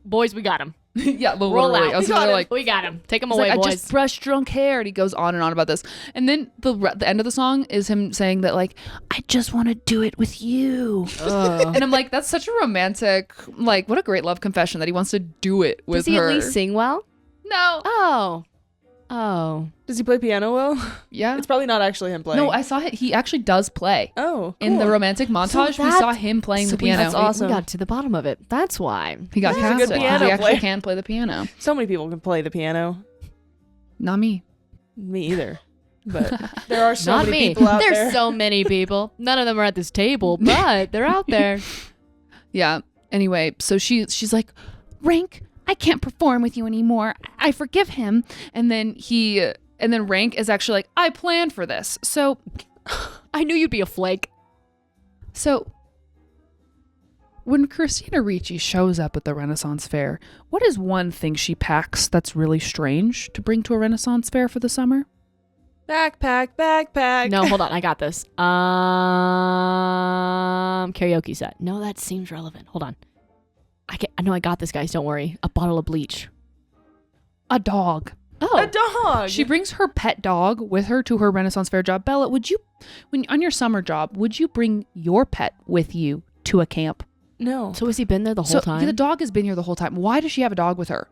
Boys, we got him. Yeah, Roll literally. out. I was literally like, we got him. Take him he's away, like, I boys. just brushed drunk hair. And he goes on and on about this. And then the end of the song is him saying that, like, I just want to do it with you. Ugh. And I'm like, that's such a romantic, like, what a great love confession that he wants to do it with Does he her. at least sing well? No. Oh. Does he play piano well? Yeah. It's probably not actually him playing. No, I saw it. He actually does play. Oh, In the cool. romantic montage, we that- saw him playing the piano. That's awesome. We got to the bottom of it. That's why. He got He's a good casted. piano He actually player. can play the piano. So many people can play the piano. Not me. Me either. But there are so Not many me. people out There's there. so many people. None of them are at this table, but they're out there. Yeah. Anyway, so she's like, Rank, I can't perform with you anymore. I forgive him. And then Rank is actually like, I planned for this. So I knew you'd be a flake. when Christina Ricci shows up at the Renaissance Fair, what is one thing she packs that's really strange to bring to a Renaissance Fair for the summer? Backpack. No, hold on. I got this. Karaoke set. No, that seems relevant. Hold on. I know I got this, guys. Don't worry. A bottle of bleach. A dog. Oh. A dog. She brings her pet dog with her to her Renaissance Fair job. Bella, would you, when on your summer job, would you bring your pet with you to a camp? No. So has he been there the whole time? The dog has been here the whole time. Why does she have a dog with her?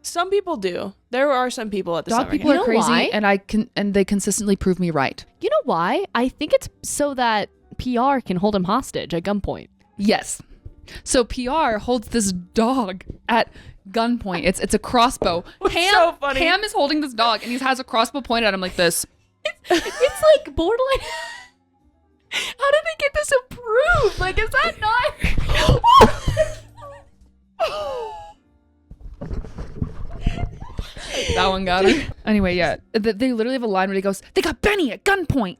Some people do. There are some people at the Dog summer people camp. You are know crazy, why? and they consistently prove me right. You know why? I think it's so that PR can hold him hostage at gunpoint. Yes. So PR holds this dog at gunpoint. It's a crossbow. So funny. Ham is holding this dog, and he has a crossbow pointed at him like this. It's like borderline. How did they get this approved? Like, is that not? That one got her. Anyway, yeah, they literally have a line where he goes, "They got Benny at gunpoint."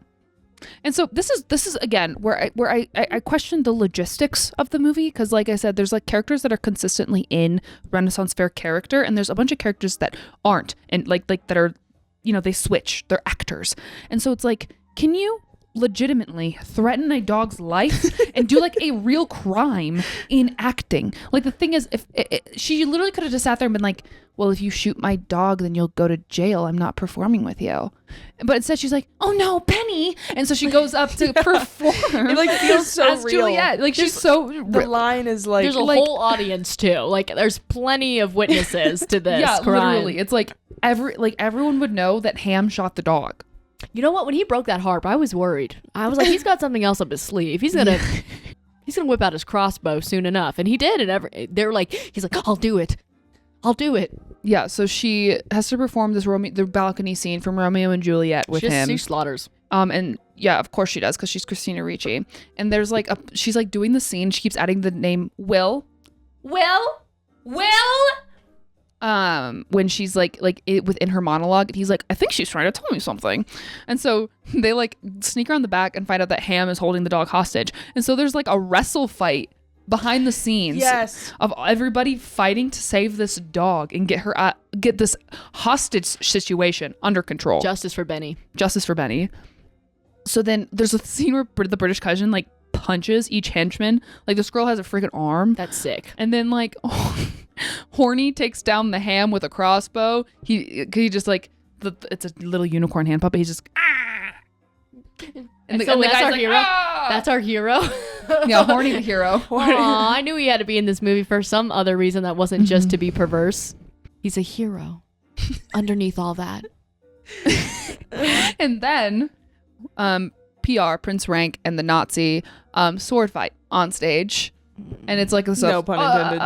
And so this is again where I question the logistics of the movie, because like I said, there's like characters that are consistently in Renaissance Fair character, and there's a bunch of characters that aren't, and like that are, you know, they switch, they're actors, and so it's like, can you legitimately threaten a dog's life and do like a real crime in acting? Like, the thing is, if she literally could have just sat there and been like, well, if you shoot my dog, then you'll go to jail. I'm not performing with you. But instead she's like, oh no, Benny. And so she goes up to perform. It like feels so as real. Juliet. Like, she's so The line is like, There's a whole audience too. Like, there's plenty of witnesses to this yeah, crime. literally. It's like everyone would know that Ham shot the dog. You know what? When he broke that harp, I was worried. I was like, he's got something else up his sleeve. He's gonna whip out his crossbow soon enough. And he did. And they're like, he's like, I'll do it. Yeah, so she has to perform the balcony scene from Romeo and Juliet with him. She slaughters. And yeah, of course she does, because she's Christina Ricci. And there's like she's like doing the scene. She keeps adding the name Will. When she's like it within her monologue, and he's like, I think she's trying to tell me something. And so they like sneak around the back and find out that Ham is holding the dog hostage. And so there's like a wrestle fight behind the scenes, yes, of everybody fighting to save this dog and get this hostage situation under control. Justice for Benny. So then there's a scene where the British cousin like punches each henchman. Like, this girl has a freaking arm. That's sick. And then like Horny takes down the Ham with a crossbow. He just like it's a little unicorn hand puppet. He's just and the that's guy's our like, hero. "Ah!" That's our hero. Yeah, Horny the hero. Aw, I knew he had to be in this movie for some other reason that wasn't just to be perverse. He's a hero underneath all that. And then PR, Prince Rank, and the Nazi sword fight on stage. And it's like this no pun intended.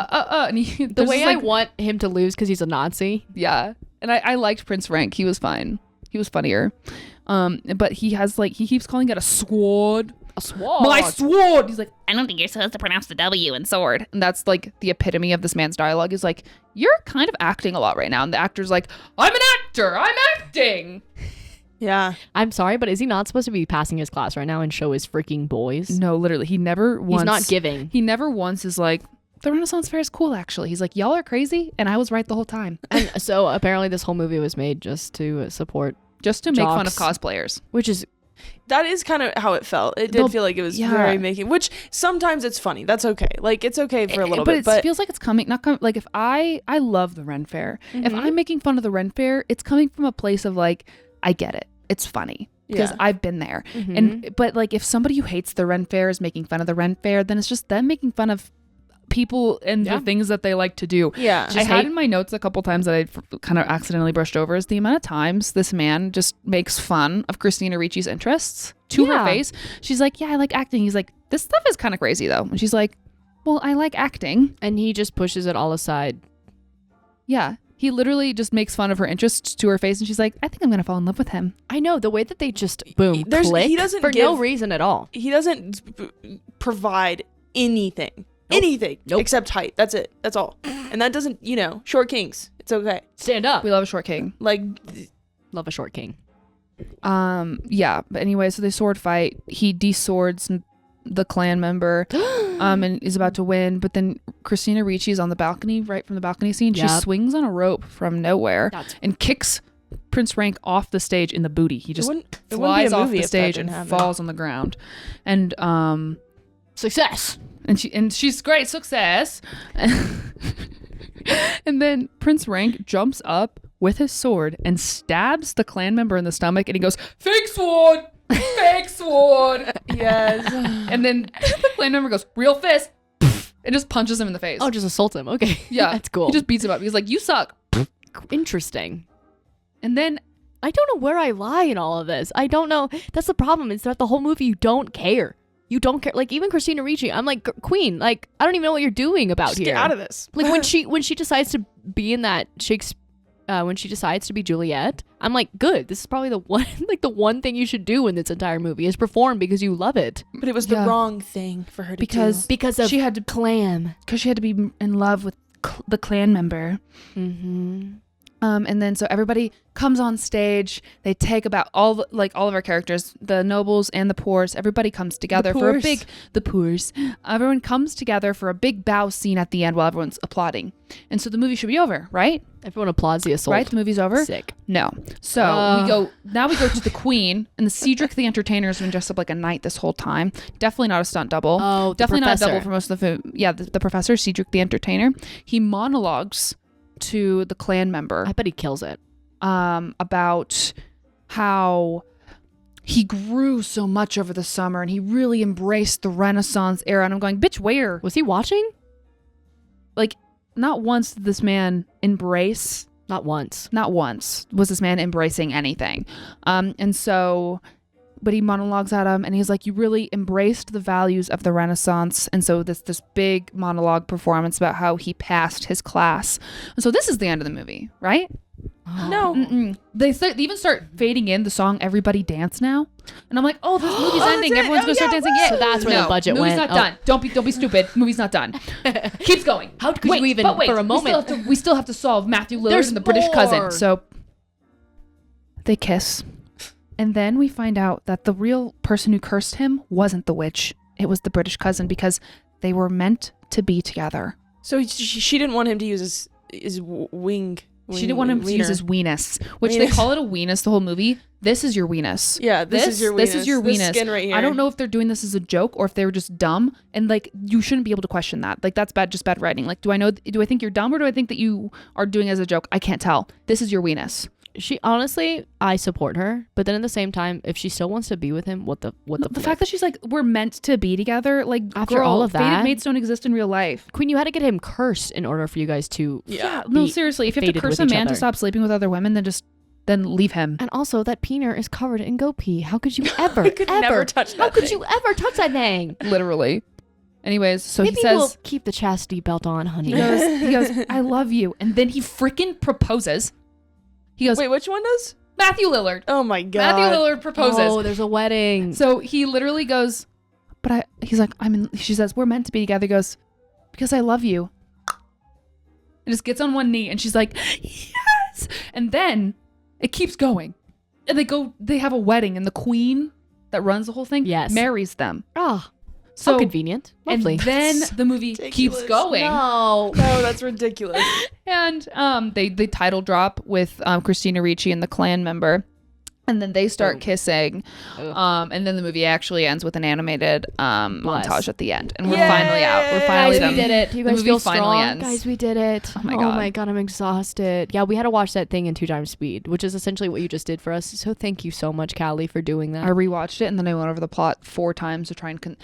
and The way I want him to lose because he's a Nazi. Yeah. And I liked Prince Rank. He was fine. He was funnier. But he has like, he keeps calling it a sword. A sword. My sword. He's like, I don't think you're supposed to pronounce the W in sword. And that's like the epitome of this man's dialogue, is like, you're kind of acting a lot right now. And the actor's like, I'm an actor. I'm acting. Yeah. I'm sorry, but is he not supposed to be passing his class right now and show his freaking boys? No, literally. He never once. He's not giving. He never once is like, the Renaissance Fair is cool, actually. He's like, y'all are crazy. And I was right the whole time. And so apparently this whole movie was made just to support. Just to make fun of Jocks. cosplayers. Which is. That is kind of how it felt. It did feel like it was very making, which sometimes it's funny. That's okay. Like, it's okay for a little bit. But it feels like it's coming, like, if I love the Ren Fair. If I'm making fun of the Ren Fair, it's coming from a place of like, I get it. It's funny. Because I've been there. But like, if somebody who hates the Ren Fair is making fun of the Ren Fair, then it's just them making fun of people and the things that they like to do. Yeah. I had in my notes a couple times that I kind of accidentally brushed over, is the amount of times this man just makes fun of Christina Ricci's interests to her face. She's like, yeah, I like acting. He's like, this stuff is kind of crazy though. And she's like, well, I like acting. And he just pushes it all aside. Yeah. He literally just makes fun of her interests to her face, and she's like, I think I'm going to fall in love with him. I know, the way that they just, boom, click he doesn't for give, no reason at all. He doesn't provide anything. Anything. Nope. Except height. That's it. That's all. And that doesn't, short kings. It's okay. Stand up. We love a short king. Like, Love a short king. Yeah. But anyway, so they sword fight. He de-swords the clan member and is about to win, but then Christina Ricci is on the balcony, right from the balcony scene. She swings on a rope from nowhere and kicks Prince Rank off the stage in the booty. He just flies off the stage and falls on the ground. And Success. and she's great success. And then Prince Rank jumps up with his sword and stabs the clan member in the stomach, and he goes, "Fake sword, fake sword." Yes. And then the clan member goes, "Real fist," and just punches him in the face. Oh, just assault him. Okay. Yeah, That's cool. He just beats him up. He's like, "You suck." Interesting. And then I don't know where I lie in all of this. I don't know. That's the problem. Is that the whole movie you don't care. You don't care. Like even Christina Ricci, I'm like, Queen, like I don't even know what you're doing about Just here. get out of this. Like when she decides to be in that when she decides to be Juliet, I'm like, good. This is probably the one thing you should do in this entire movie is perform because you love it. But it was the wrong thing for her to do. Because of she had to clam. Because she had to be in love with the clan member. Mm-hmm. And then so everybody comes on stage. They take about all of our characters, the nobles and the poors. Everybody comes together for the poors. Everyone comes together for a big bow scene at the end while everyone's applauding. And so the movie should be over, right? Everyone applauds the assault. Right? The movie's over. Sick. No. So we go to the Queen, and the Cedric the Entertainer has been dressed up like a knight this whole time. Definitely not a stunt double. Oh, definitely not a professor. double for most of the film. Yeah, the professor, Cedric the Entertainer. He monologues to the clan member. I bet he kills it. About how he grew so much over the summer and he really embraced the Renaissance era. And I'm going, bitch, where? Was he watching? Like, not once did this man embrace. Not once Was this man embracing anything. And so, but he monologues at him and he's like, you really embraced the values of the Renaissance. And so this big monologue performance about how he passed his class. And so this is the end of the movie, right? No. Mm-mm. They even start fading in the song "Everybody Dance Now," and I'm like, "Oh, this movie's ending. Everyone's gonna start dancing." Yeah, So that's where the budget movie's went. Not done. Don't be stupid. Movie's not done. Keeps going. How could you even for a moment? We still have to solve Matthew Lillard There's and the British more. cousin. So they kiss, and then we find out that the real person who cursed him wasn't the witch. It was the British cousin because they were meant to be together. So she didn't want him to use his wing. She didn't want him to use his weenus, which they call it a weenus the whole movie. This is your weenus. Yeah, this is your weenus. This is your this weenus. Skin right here. I don't know if they're doing this as a joke or if they were just dumb. And like, you shouldn't be able to question that. Like, that's bad writing. Like, do I think you're dumb or do I think that you are doing it as a joke? I can't tell. This is your weenus. She honestly, I support her, but then at the same time, if she still wants to be with him, what the fact that she's like, we're meant to be together, like, after all of that, fated mates don't exist in real life. Queen, you had to get him cursed in order for you guys to No, seriously, if you have to fated curse with a man each to other. stop sleeping with other women, then leave him. And also, that peener is covered in goat pee. How could you ever, I could never touch that How could thing. you ever touch that thing? Literally. Anyways, so Maybe he says, we'll keep the chastity belt on, honey. he goes, I love you. And then he freaking proposes. He goes, Wait, which one does? Matthew Lillard. Oh my god. Matthew Lillard proposes. Oh, there's a wedding. So he literally goes, he's like, she says, we're meant to be together. He goes, because I love you. And just gets on one knee and she's like, yes. And then it keeps going. And they have a wedding and the queen that runs the whole thing marries them. Oh, so how convenient. Lovely. And then the movie keeps going. No. No, that's ridiculous. And they title drop with Christina Ricci and the clan member. And then they start kissing. And then the movie actually ends with an animated montage at the end. And we're finally out. We're finally Guys, done. we did it. You The guys movie feel finally strong? ends. Guys, we did it. Oh my Oh God. my god, I'm exhausted. Yeah, we had to watch that thing in 2 times speed, which is essentially what you just did for us. So thank you so much, Callie, for doing that. I rewatched it and then I went over the plot 4 times to try and...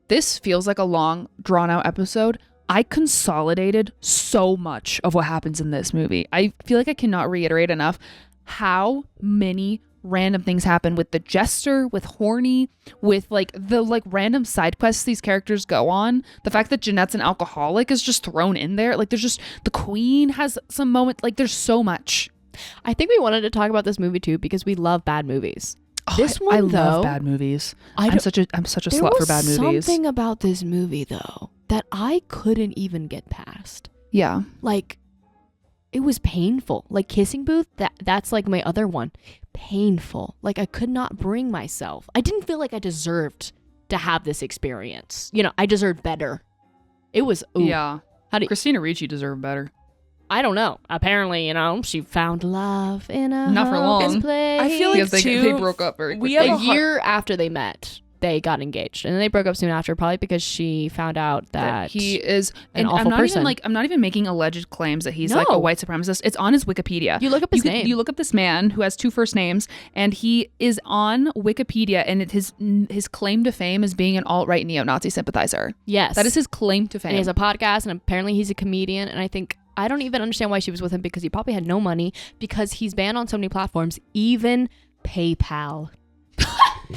This feels like a long, drawn-out episode. I consolidated so much of what happens in this movie. I feel like I cannot reiterate enough how many random things happen with the jester, with Horny, with like the like random side quests these characters go on. The fact that Jeanette's an alcoholic is just thrown in there. Like there's just, the queen has some moment, like there's so much. I think we wanted to talk about this movie too because we love bad movies. Oh, This one, I though, love bad movies. I'm such a slut for bad movies. There was something about this movie though that I couldn't even get past. Yeah. Like, it was painful. Like Kissing Booth, that's like my other one. Painful. Like I could not bring myself. I didn't feel like I deserved to have this experience. You know, I deserved better. It was Yeah. How do Christina Ricci deserved better. I don't know. Apparently, she found love in a Not for long. hopeless place. I feel like Because they too, broke up very quickly. we have a year after they met, they got engaged, and then they broke up soon after, probably because she found out that he is an and awful I'm not person. even I'm not even making alleged claims that he's like a No. white supremacist. It's on his Wikipedia. You look up his name. You look up this man who has 2 first names, and he is on Wikipedia, and his claim to fame is being an alt-right neo-Nazi sympathizer. Yes, That is his claim to fame. and he has a podcast, and apparently he's a comedian. And I don't even understand why she was with him, because he probably had no money, because he's banned on so many platforms, even PayPal.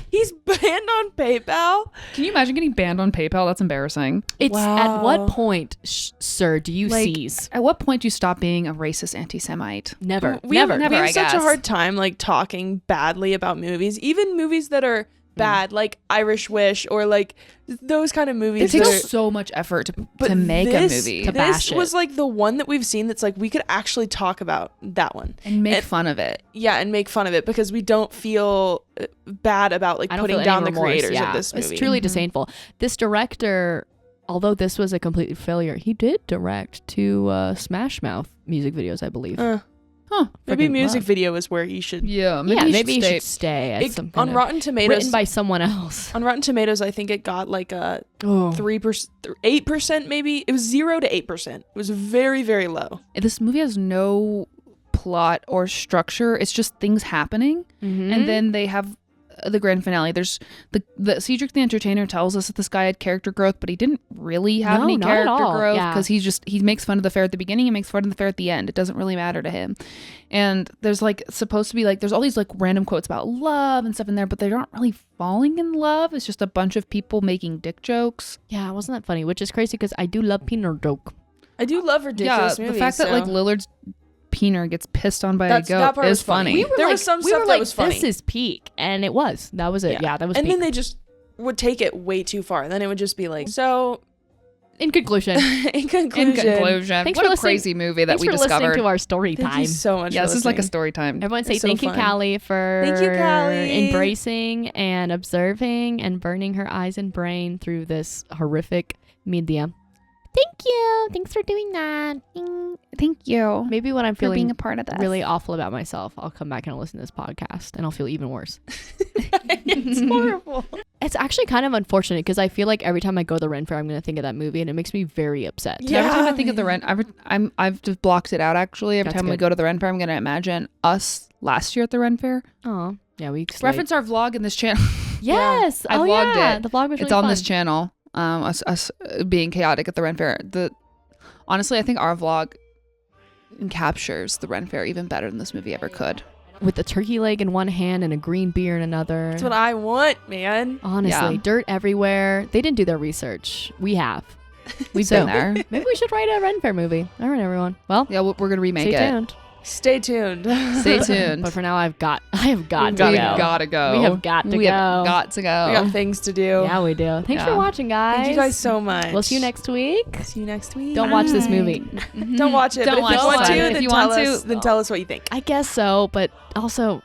He's banned on PayPal. Can you imagine getting banned on PayPal? That's embarrassing. It's Wow. at what point, sir, do you Like, seize? At what point do you stop being a racist anti-Semite? Never, We never. have I such a guess. hard time like talking badly about movies, even movies that are bad, like Irish Wish or like those kind of movies. It that takes are- so much effort to but make this, a movie To bash This it. was like the one that we've seen that's like we could actually talk about that one. and make and- fun of it. Yeah, and make fun of it because we don't feel bad about like I don't putting feel down any the remorse, creators yeah. of this movie. It's truly Mhm. disdainful. This director, although this was a complete failure, he did direct 2 Smash Mouth music videos, I believe. Huh. Maybe Freaking music love. video is where he should. Yeah, Maybe maybe he stay. should stay at some kind On of Rotten Tomatoes, written by someone else. on Rotten Tomatoes, I think it got like a Oh. 3%, 8% maybe. It was 0 to 8%. It was very, very low. This movie has no plot or structure. It's just things happening, Mhm. and then they have the grand finale. There's the Cedric the Entertainer tells us that this guy had character growth, but he didn't really have No, any not at character all. growth Yeah. because he makes fun of the fair at the beginning and makes fun of the fair at the end. It doesn't really matter to him. And there's like supposed to be like there's all these like random quotes about love and stuff in there, but they're not really falling in love. It's just a bunch of people making dick jokes. Yeah, wasn't that funny? Which is crazy because I do love Peanut joke. I do love ridiculous Yeah, movies. the fact that like so- Lillard's peener gets pissed on by a that goat part is was funny. funny. There was some stuff that was funny. This is peak, and it was. That was it. Yeah, that was. And peak. then they just would take it way too far. Then it would just be like, so in conclusion, in conclusion, In conclusion, Thanks what for a listening- crazy movie that thanks we for discovered. listening to our story thank time. you so much. Yeah, for this is like a listening. story time. Everyone say It's so thank you, fun. Callie, for Thank you, Callie. embracing and observing and burning her eyes and brain through this horrific medium. Thank you. Thanks for doing that. Thank you Maybe when I'm for being feeling a part of this. really awful about myself, I'll come back and I'll listen to this podcast and I'll feel even worse. It's horrible. It's actually kind of unfortunate because I feel like every time I go to the Ren Fair, I'm going to think of that movie and it makes me very upset. Yeah. Every time I think of the rent, I've just blocked it out. Actually, every That's time we good. go to the Ren Fair, I'm gonna imagine us last year at the Ren Fair. Oh, yeah, we just Reference our vlog in this channel. Yes. I Oh, vlogged yeah. it. The vlog was really It's on fun. this channel. Us being chaotic at the Ren Fair. Honestly, I think our vlog captures the Ren Fair even better than this movie ever could. With a turkey leg in one hand and a green beer in another. That's what I want, man. Honestly, Yeah. dirt everywhere. They didn't do their research. We have. We've So- been there. Maybe we should write a Ren Fair movie. All right, everyone. Well, Yeah, we're gonna remake stay it. tuned. Stay tuned. Stay tuned. But for now, I have got We've to go. We've gotta go. We have got to We go. have got to go. We got things to do. Yeah, we do. Thanks for Yeah. watching, guys. Thank you guys so much. We'll see you next week. See you next week. Don't watch this Bye. movie. Mhm. Don't watch it. Don't but if you watch want it. to, If then you tell want us. to- Then tell us what you think. I guess so, but also